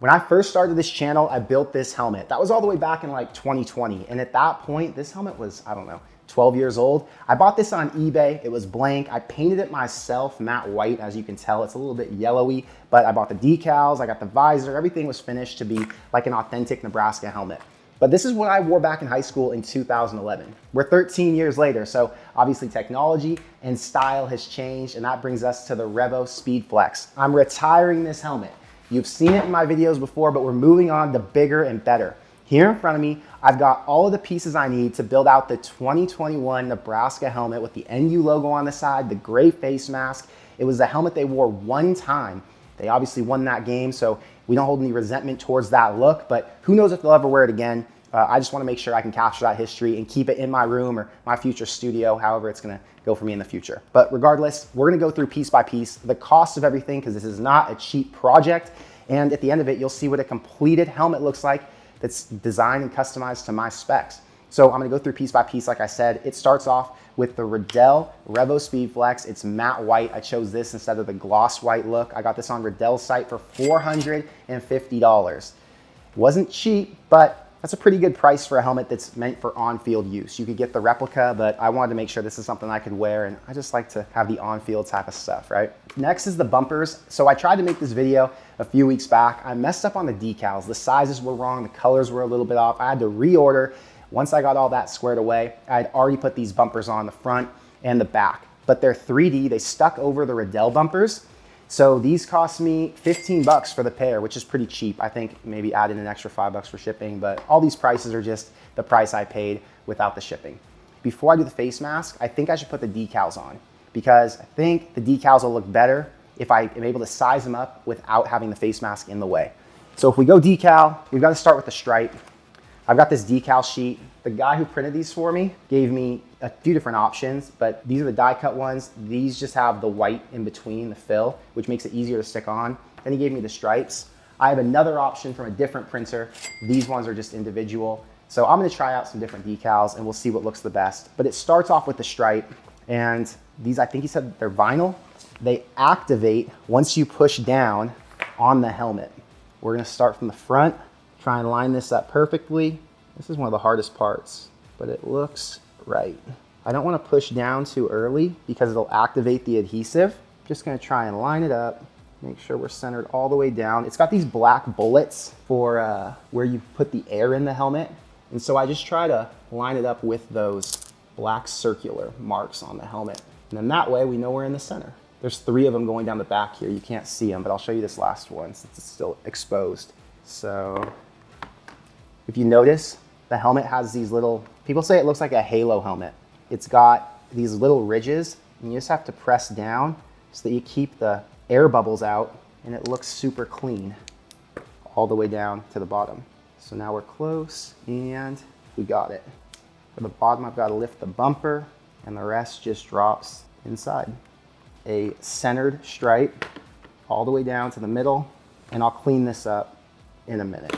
When I first started this channel, I built this helmet. That was all the way back in like 2020. And at that point, this helmet was, I don't know, 12 years old. I bought this on eBay. It was blank. I painted it myself, matte white, as you can tell. It's a little bit yellowy, but I bought the decals, I got the visor, everything was finished to be like an authentic Nebraska helmet. But this is what I wore back in high school in 2011. We're 13 years later, so obviously technology and style has changed, and that brings us to the Riddell Speedflex. I'm retiring this helmet. You've seen it in my videos before, but we're moving on to bigger and better. Here in front of me, I've got all of the pieces I need to build out the 2021 Nebraska helmet with the NU logo on the side, the gray face mask. It was a helmet they wore one time. They obviously won that game, so we don't hold any resentment towards that look, but who knows if they'll ever wear it again. I just want to make sure I can capture that history and keep it in my room or my future studio, however it's going to go for me in the future. But regardless, we're going to go through piece by piece the cost of everything, because this is not a cheap project. And at the end of it, you'll see what a completed helmet looks like that's designed and customized to my specs. So I'm going to go through piece by piece. Like I said, it starts off with the Riddell Speedflex. It's matte white. I chose this instead of the gloss white look. I got this on Riddell's site for $450. Wasn't cheap, but that's a pretty good price for a helmet that's meant for on-field use. You could get the replica, but I wanted to make sure this is something I could wear, and I just like to have the on-field type of stuff, right? Next is the bumpers. So I tried to make this video a few weeks back. I messed up on the decals. The sizes were wrong, the colors were a little bit off. I had to reorder. Once I got all that squared away, I had already put these bumpers on the front and the back, but they're 3D. They stuck over the Riddell bumpers. So these cost me 15 bucks for the pair, which is pretty cheap. I think maybe add in an extra 5 bucks for shipping, but all these prices are just the price I paid without the shipping. Before I do the face mask, I think I should put the decals on, because I think the decals will look better if I am able to size them up without having the face mask in the way. So if we go decal, we've got to start with the stripe. I've got this decal sheet. The guy who printed these for me gave me a few different options, but these are the die cut ones. These just have the white in between the fill, which makes it easier to stick on. Then he gave me the stripes. I have another option from a different printer. These ones are just individual. So I'm gonna try out some different decals and we'll see what looks the best. But it starts off with the stripe, and these, I think he said they're vinyl. They activate once you push down on the helmet. We're gonna start from the front, try and line this up perfectly. This is one of the hardest parts, but it looks right. I don't want to push down too early because it'll activate the adhesive. Just going to try and line it up, make sure we're centered all the way down. It's got these black bullets for where you put the air in the helmet. And so I just try to line it up with those black circular marks on the helmet. And then that way we know we're in the center. There's 3 of them going down the back here. You can't see them, but I'll show you this last one since it's still exposed. So if you notice, the helmet has these little, people say it looks like a halo helmet. It's got these little ridges, and you just have to press down so that you keep the air bubbles out, and it looks super clean all the way down to the bottom. So now we're close, and we got it. For the bottom, I've got to lift the bumper, and the rest just drops inside. A centered stripe all the way down to the middle, and I'll clean this up in a minute.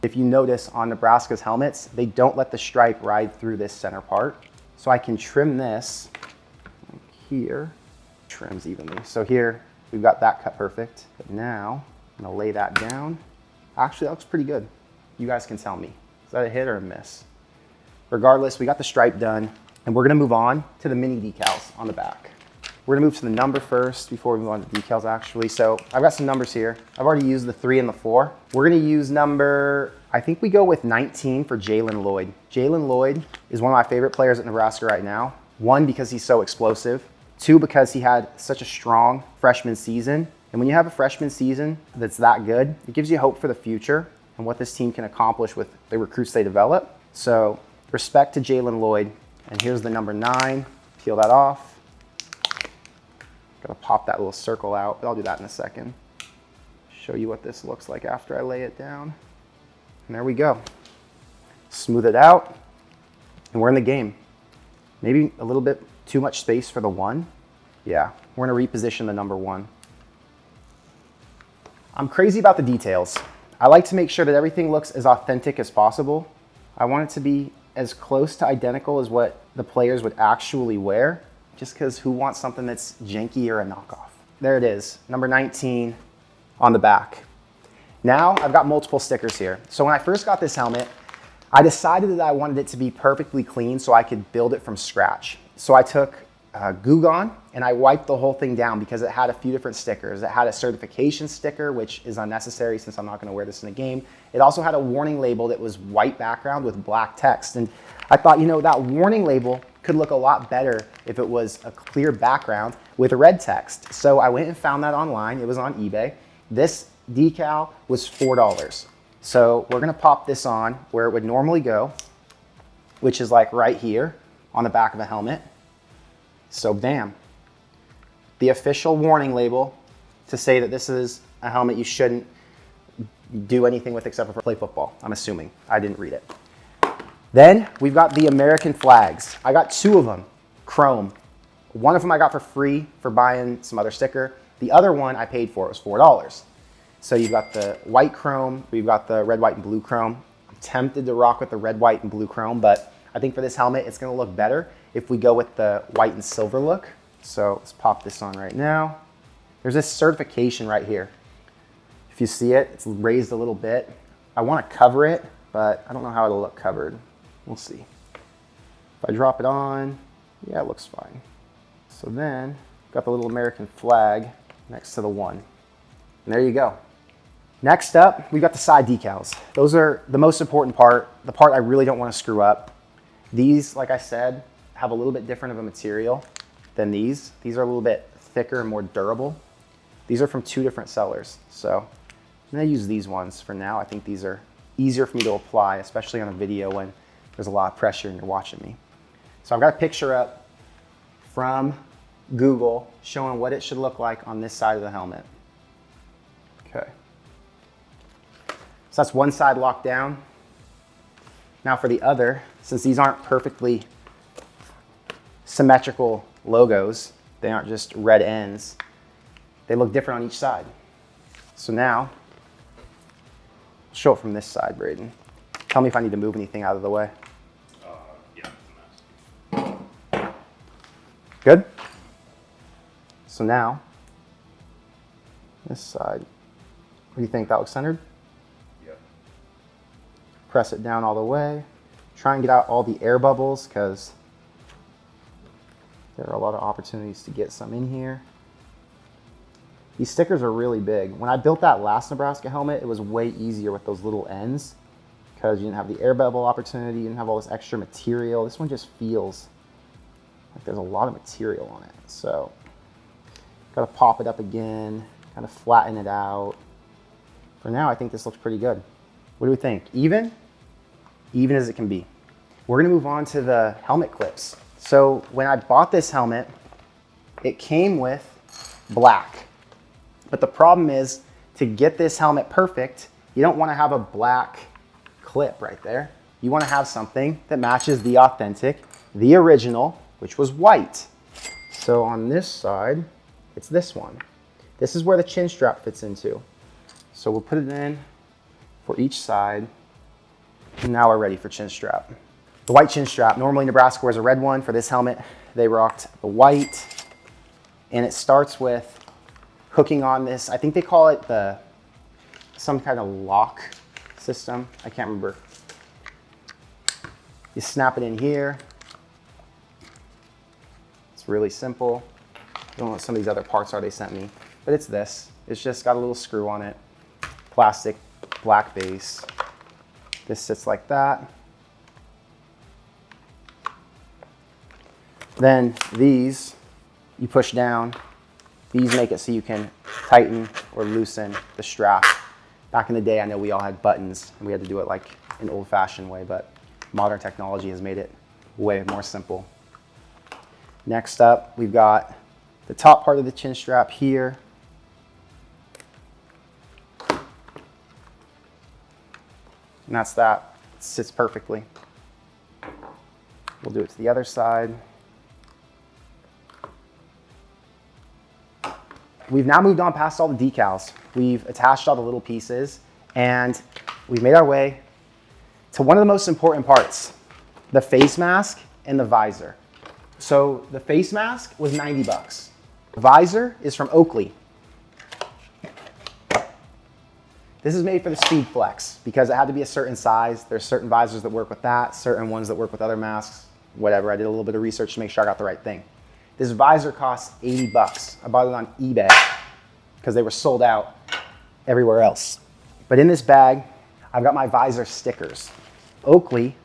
If you notice on Nebraska's helmets, they don't let the stripe ride through this center part. So I can trim this here, trims evenly. So here, we've got that cut perfect. But now, I'm gonna lay that down. Actually, that looks pretty good. You guys can tell me. Is that a hit or a miss? Regardless, we got the stripe done, and we're gonna move on to the mini decals on the back. We're gonna move to the number first before we move on to decals actually. So I've got some numbers here. I've already used the 3 and the 4. We're gonna use number, I think we go with 19 for Jalen Lloyd. Jalen Lloyd is one of my favorite players at Nebraska right now. 1, because he's so explosive. 2, because he had such a strong freshman season. And when you have a freshman season that's that good, it gives you hope for the future and what this team can accomplish with the recruits they develop. So respect to Jalen Lloyd. And here's the number 9, peel that off. Gotta pop that little circle out, but I'll do that in a second. Show you what this looks like after I lay it down. And there we go. Smooth it out, and we're in the game. Maybe a little bit too much space for the 1. Yeah, we're gonna reposition the number 1. I'm crazy about the details. I like to make sure that everything looks as authentic as possible. I want it to be as close to identical as what the players would actually wear, just because who wants something that's janky or a knockoff? There it is, number 19 on the back. Now I've got multiple stickers here. So when I first got this helmet, I decided that I wanted it to be perfectly clean so I could build it from scratch. So I took Goo Gone and I wiped the whole thing down because it had a few different stickers. It had a certification sticker, which is unnecessary since I'm not going to wear this in a game. It also had a warning label that was white background with black text. And I thought, you know, that warning label could look a lot better if it was a clear background with red text. So I went and found that online. It was on eBay. This decal was $4. So we're going to pop this on where it would normally go, which is like right here on the back of a helmet. So bam, the official warning label to say that this is a helmet you shouldn't do anything with except for play football, I'm assuming. I didn't read it. Then we've got the American flags. I got 2 of them, chrome. One of them I got for free for buying some other sticker. The other one I paid for, it was $4. So you've got the white chrome, we've got the red, white, and blue chrome. I'm tempted to rock with the red, white, and blue chrome, but I think for this helmet, it's gonna look better if we go with the white and silver look. So let's pop this on right now. There's this certification right here. If you see it, it's raised a little bit. I wanna cover it, but I don't know how it'll look covered. We'll see. If I drop it on, yeah, it looks fine. So then, got the little American flag next to the 1. And there you go. Next up, we've got the side decals. Those are the most important part, the part I really don't want to screw up. These, like I said, have a little bit different of a material than these. These are a little bit thicker and more durable. These are from 2 different sellers. So I'm going to use these ones for now. I think these are easier for me to apply, especially on a video when there's a lot of pressure and you're watching me. So I've got a picture up from Google showing what it should look like on this side of the helmet. Okay. So that's one side locked down. Now for the other, since these aren't perfectly symmetrical logos, they aren't just red ends, they look different on each side. So now, I'll show it from this side, Braden. Tell me if I need to move anything out of the way. Yeah. Good? So now, this side, what do you think? That looks centered? Yep. Press it down all the way. Try and get out all the air bubbles because there are a lot of opportunities to get some in here. These stickers are really big. When I built that last Nebraska helmet, it was way easier with those little ends because you didn't have the air bubble opportunity, you didn't have all this extra material. This one just feels like there's a lot of material on it. So, gotta pop it up again, kind of flatten it out. For now, I think this looks pretty good. What do we think? Even? Even as it can be. We're gonna move on to the helmet clips. So when I bought this helmet, it came with black. But the problem is, to get this helmet perfect, you don't wanna have a black clip right there. You wanna have something that matches the authentic, the original, which was white. So on this side, it's this one. This is where the chin strap fits into. So we'll put it in for each side. And now we're ready for chin strap. The white chin strap, normally Nebraska wears a red one. For this helmet, they rocked the white. And it starts with hooking on this, I think they call it some kind of lock system. I can't remember. You snap it in here. It's really simple. I don't know what some of these other parts are they sent me, but it's this. It's just got a little screw on it. Plastic, black base. This sits like that. Then these, you push down. These make it so you can tighten or loosen the strap. Back in the day, I know we all had buttons and we had to do it like an old-fashioned way, but modern technology has made it way more simple. Next up, we've got the top part of the chin strap here. And that's that. It sits perfectly. We'll do it to the other side. We've now moved on past all the decals. We've attached all the little pieces and we've made our way to one of the most important parts, the face mask and the visor. So the face mask was 90 bucks. The visor is from Oakley. This is made for the Speedflex because it had to be a certain size. There's certain visors that work with that, certain ones that work with other masks, whatever. I did a little bit of research to make sure I got the right thing. This visor costs 80 bucks. I bought it on eBay because they were sold out everywhere else. But in this bag, I've got my visor stickers. Oakley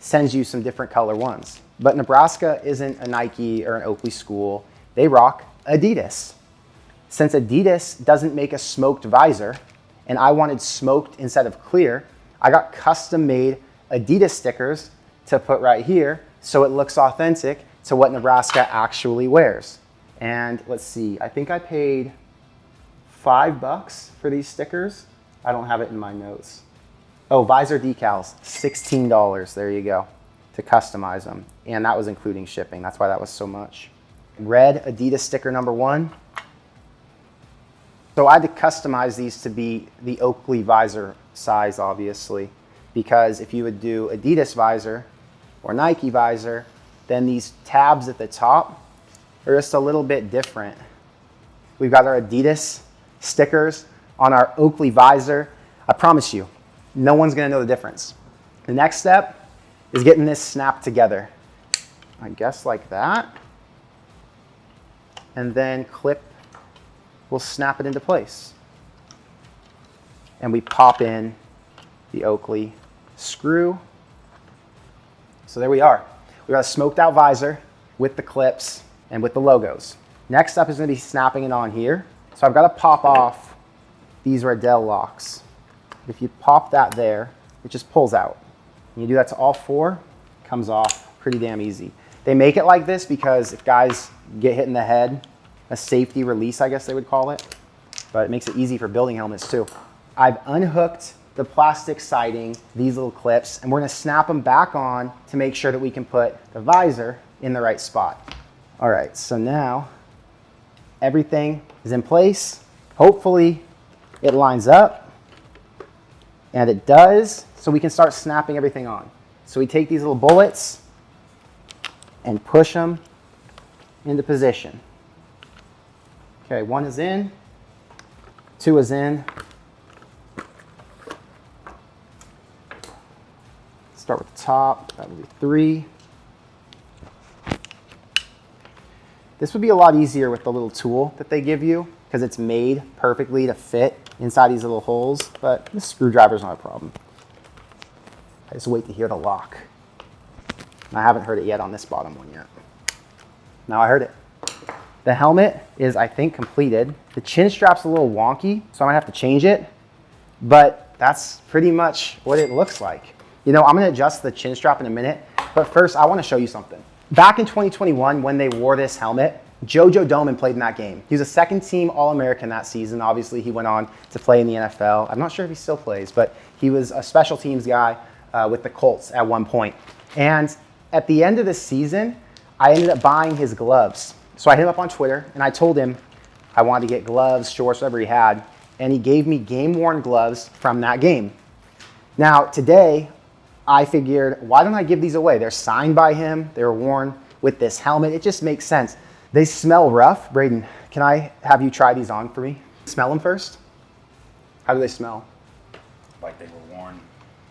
sends you some different color ones, but Nebraska isn't a Nike or an Oakley school. They rock Adidas. Since Adidas doesn't make a smoked visor, and I wanted smoked instead of clear, I got custom made Adidas stickers to put right here so it looks authentic to what Nebraska actually wears. And let's see, I think I paid $5 for these stickers. I don't have it in my notes. Oh, visor decals, $16, there you go, to customize them. And that was including shipping, that's why that was so much. Red Adidas sticker number 1. So I had to customize these to be the Oakley visor size, obviously, because if you would do Adidas visor or Nike visor, then these tabs at the top are just a little bit different. We've got our Adidas stickers on our Oakley visor. I promise you, no one's gonna know the difference. The next step is getting this snapped together. I guess like that. And then we'll snap it into place. And we pop in the Oakley screw. So there we are. We got a smoked out visor with the clips and with the logos. Next up is gonna be snapping it on here. So I've got to pop off these Riddell locks. If you pop that there, it just pulls out. And you do that to all 4, it comes off pretty damn easy. They make it like this because if guys get hit in the head, a safety release, I guess they would call it, but it makes it easy for building helmets too. I've unhooked the plastic siding, these little clips, and we're gonna snap them back on to make sure that we can put the visor in the right spot. All right, so now everything is in place. Hopefully it lines up, and it does, so we can start snapping everything on. So we take these little bullets and push them into position. Okay, 1 is in, 2 is in. Start with the top, that would be 3. This would be a lot easier with the little tool that they give you because it's made perfectly to fit inside these little holes, but the screwdriver's not a problem. I just wait to hear the lock. I haven't heard it yet on this bottom one yet. Now I heard it. The helmet is, I think, completed. The chin strap's a little wonky, so I might have to change it, but that's pretty much what it looks like. You know, I'm gonna adjust the chin strap in a minute, but first I wanna show you something. Back in 2021, when they wore this helmet, JoJo Domann played in that game. He was a second-team All-American that season. Obviously, he went on to play in the NFL. I'm not sure if he still plays, but he was a special teams guy with the Colts at one point. And at the end of the season, I ended up buying his gloves. So I hit him up on Twitter, and I told him I wanted to get gloves, shorts, whatever he had, and he gave me game-worn gloves from that game. Now, today, I figured, why don't I give these away? They're signed by him. They were worn with this helmet. It just makes sense. They smell rough. Braden, can I have you try these on for me? Smell them first. How do they smell? Like they were worn.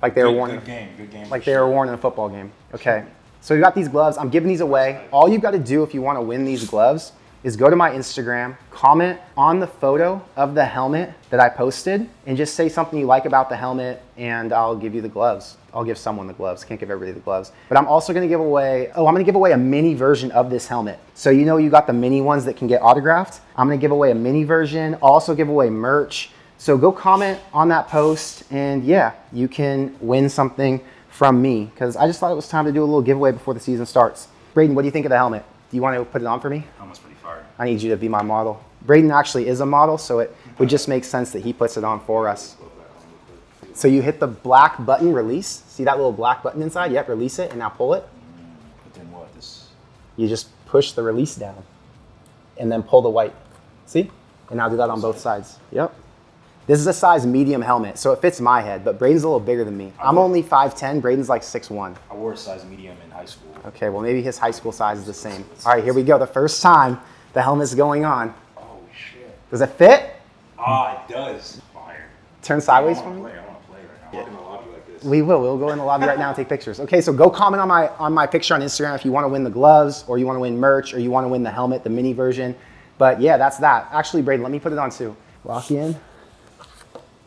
Like they were worn. Good game. Like they were worn in a football game. Okay. So we got these gloves. I'm giving these away. All you've got to do if you want to win these gloves is go to my Instagram, comment on the photo of the helmet that I posted, and just say something you like about the helmet, and I'll give you the gloves. I'll give someone the gloves. Can't give everybody the gloves. But I'm also going to give away, I'm going to give away a mini version of this helmet. So you know you got the mini ones that can get autographed. I'm going to give away a mini version. I'll also give away merch. So go comment on that post, and yeah, you can win something from me, because I just thought it was time to do a little giveaway before the season starts. Braden, what do you think of the helmet? Do you want to put it on for me? Helmet's pretty fire. I need you to be my model. Braden actually is a model, so it would just make sense that he puts it on for us. So you hit the black button, release. See that little black button inside? Yep, release it, and now pull it. But then what? This. You just push the release down, and then pull the white. See? And now do that on both sides. Yep. This is a size medium helmet, so it fits my head, but Braden's a little bigger than me. I'm only 5'10", Braden's like 6'1". I wore a size medium in high school. Okay, well maybe his high school size is the same. All right, here we go. The first time the helmet's going on. Oh, shit. Does it fit? Ah, it does. Fire. Turn sideways I for want me. to play. I want to play right now. Walk in the lobby like this. We will. We'll go in the lobby right now and take pictures. Okay, so go comment on my picture on Instagram if you want to win the gloves or you want to win merch or you want to win the helmet, the mini version. But yeah, that's that. Actually, Braden, let me put it on too. Lock in.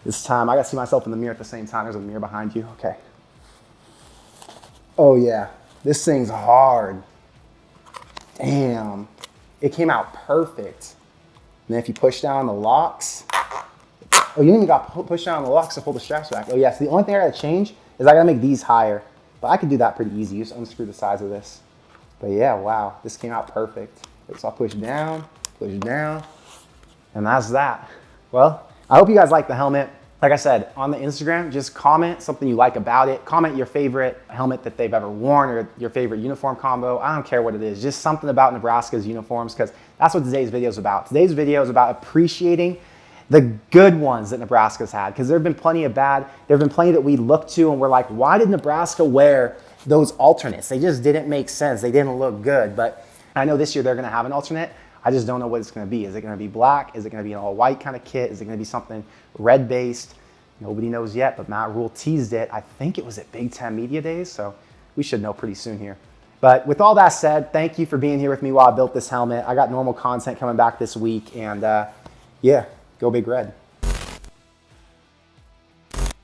This time, I got to see myself in the mirror at the same time. There's a mirror behind you. Okay. Oh yeah, this thing's hard. Damn. It came out perfect. And then if you push down the locks, oh, you didn't even got to push down the locks to pull the straps back. Oh yeah, so the only thing I gotta change is I gotta make these higher. But I could do that pretty easy. Just unscrew the sides of this. But yeah, wow, this came out perfect. So I'll push down, and that's that. Well, I hope you guys like the helmet. Like I said, on the Instagram, just comment something you like about it. Comment your favorite helmet that they've ever worn or your favorite uniform combo. I don't care what it is. Just something about Nebraska's uniforms, because that's what today's video is about. Today's video is about appreciating the good ones that Nebraska's had, because there have been plenty of bad. There have been plenty that we look to and we're like, why did Nebraska wear those alternates? They just didn't make sense. They didn't look good. But I know this year they're going to have an alternate. I just don't know what it's going to be. Is it going to be black? Is it going to be an all white kind of kit? Is it going to be something red based? Nobody knows yet, but Matt Rule teased it. I think it was at Big Ten Media Days, so we should know pretty soon here. But with all that said, thank you for being here with me while I built this helmet. I got normal content coming back this week, and yeah, go Big Red.